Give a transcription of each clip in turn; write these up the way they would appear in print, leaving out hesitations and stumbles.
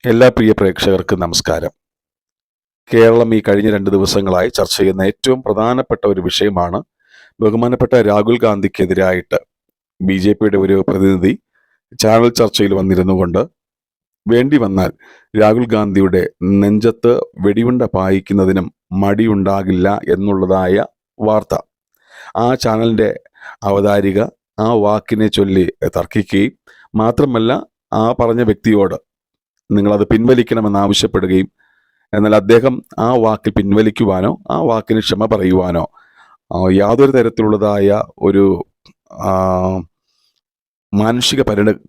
എല്ലാ പ്രിയ പ്രേക്ഷകർക്കും നമസ്കാരം. കേരളം ഈ കഴിഞ്ഞ 2 ദിവസങ്ങളായി ചർച്ച ചെയ്യുന്ന ഏറ്റവും പ്രധാനപ്പെട്ട ഒരു വിഷയമാണ് ബഹുമാനപ്പെട്ട രാഹുൽ ഗാന്ധിക്കെതിരായിട്ട് BJPയുടെ ഒരു പ്രതിനിധി ചാനൽ ചർച്ചയിൽ വന്നിരുന്നുകൊണ്ട് വേണ്ടി വന്നാൽ രാഹുൽ ഗാന്ധിയുടെ നെഞ്ചത്ത് വെടിയുണ്ട പായിക്കുന്നതിനും മടിയുണ്ടാകില്ല എന്നുള്ളതായ വാർത്ത. ആ ചാനലിൻ്റെ അവതാരിക ആ വാക്കിനെ ചൊല്ലി തർക്കിക്കുകയും മാത്രമല്ല ആ പറഞ്ഞ വ്യക്തിയോട് നിങ്ങളത് പിൻവലിക്കണമെന്ന് ആവശ്യപ്പെടുകയും എന്നാൽ അദ്ദേഹം ആ വാക്ക് പിൻവലിക്കുവാനോ ആ വാക്കിന് ക്ഷമ പറയുവാനോ യാതൊരു തരത്തിലുള്ളതായ ഒരു മാനുഷിക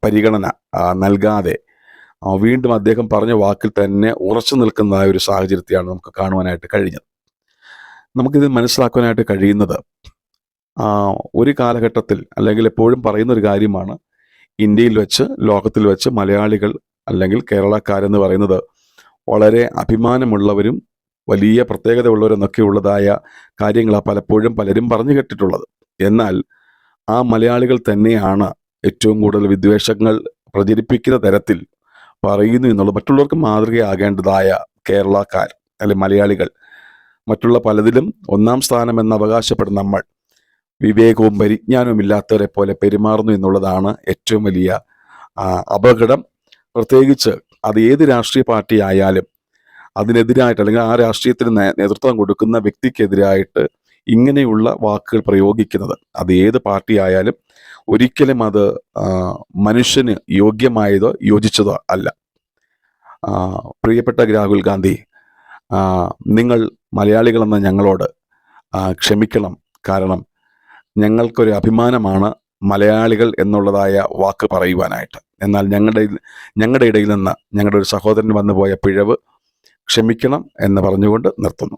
പരിഗണന നൽകാതെ വീണ്ടും അദ്ദേഹം പറഞ്ഞ വാക്കിൽ തന്നെ ഉറച്ചു നിൽക്കുന്നതായ ഒരു സാഹചര്യത്തെയാണ് നമുക്ക് കാണുവാനായിട്ട് കഴിഞ്ഞത്. നമുക്കിത് മനസ്സിലാക്കുവാനായിട്ട് കഴിയുന്നത് ഒരു കാലഘട്ടത്തിൽ അല്ലെങ്കിൽ എപ്പോഴും പറയുന്ന ഒരു കാര്യമാണ്, ഇന്ത്യയിൽ വെച്ച് ലോകത്തിൽ വെച്ച് മലയാളികൾ അല്ലെങ്കിൽ കേരളക്കാരെന്ന് പറയുന്നത് വളരെ അഭിമാനമുള്ളവരും വലിയ പ്രത്യേകത ഉള്ളവരെന്നൊക്കെ ഉള്ളതായ കാര്യങ്ങളാണ് പലപ്പോഴും പലരും പറഞ്ഞു കേട്ടിട്ടുള്ളത്. എന്നാൽ ആ മലയാളികൾ തന്നെയാണ് ഏറ്റവും കൂടുതൽ വിദ്വേഷങ്ങൾ പ്രചരിപ്പിക്കുന്ന തരത്തിൽ പറയുന്നു എന്നുള്ളത്. മറ്റുള്ളവർക്ക് മാതൃകയാകേണ്ടതായ കേരളക്കാർ അല്ലെങ്കിൽ മലയാളികൾ മറ്റുള്ള പലതിലും 1-ാം സ്ഥാനം എന്ന് അവകാശപ്പെടുന്ന നമ്മൾ വിവേകവും പരിജ്ഞാനവും ഇല്ലാത്തവരെ പോലെ പെരുമാറുന്നു എന്നുള്ളതാണ് ഏറ്റവും വലിയ അപകടം. പ്രത്യേകിച്ച് അത് ഏത് രാഷ്ട്രീയ പാർട്ടി ആയാലും അതിനെതിരായിട്ട് അല്ലെങ്കിൽ ആ രാഷ്ട്രീയത്തിന് നേതൃത്വം കൊടുക്കുന്ന വ്യക്തിക്കെതിരായിട്ട് ഇങ്ങനെയുള്ള വാക്കുകൾ പ്രയോഗിക്കുന്നത്, അത് ഏത് പാർട്ടി ആയാലും ഒരിക്കലും അത് മനുഷ്യന് യോഗ്യമായതോ യോജിച്ചതോ അല്ല. പ്രിയപ്പെട്ട രാഹുൽ ഗാന്ധി, നിങ്ങൾ മലയാളികളെന്ന ഞങ്ങളോട് ക്ഷമിക്കണം. കാരണം ഞങ്ങൾക്കൊരു അഭിമാനമാണ് മലയാളികൾ എന്നുള്ളതായ വാക്ക് പറയുവാനായിട്ട്. എന്നാൽ ഞങ്ങളുടെ ഇടയിൽ നിന്ന് ഞങ്ങളുടെ ഒരു സഹോദരൻ വന്നു പോയ പിഴവ് ക്ഷമിക്കണം എന്ന് പറഞ്ഞുകൊണ്ട് നിർത്തുന്നു.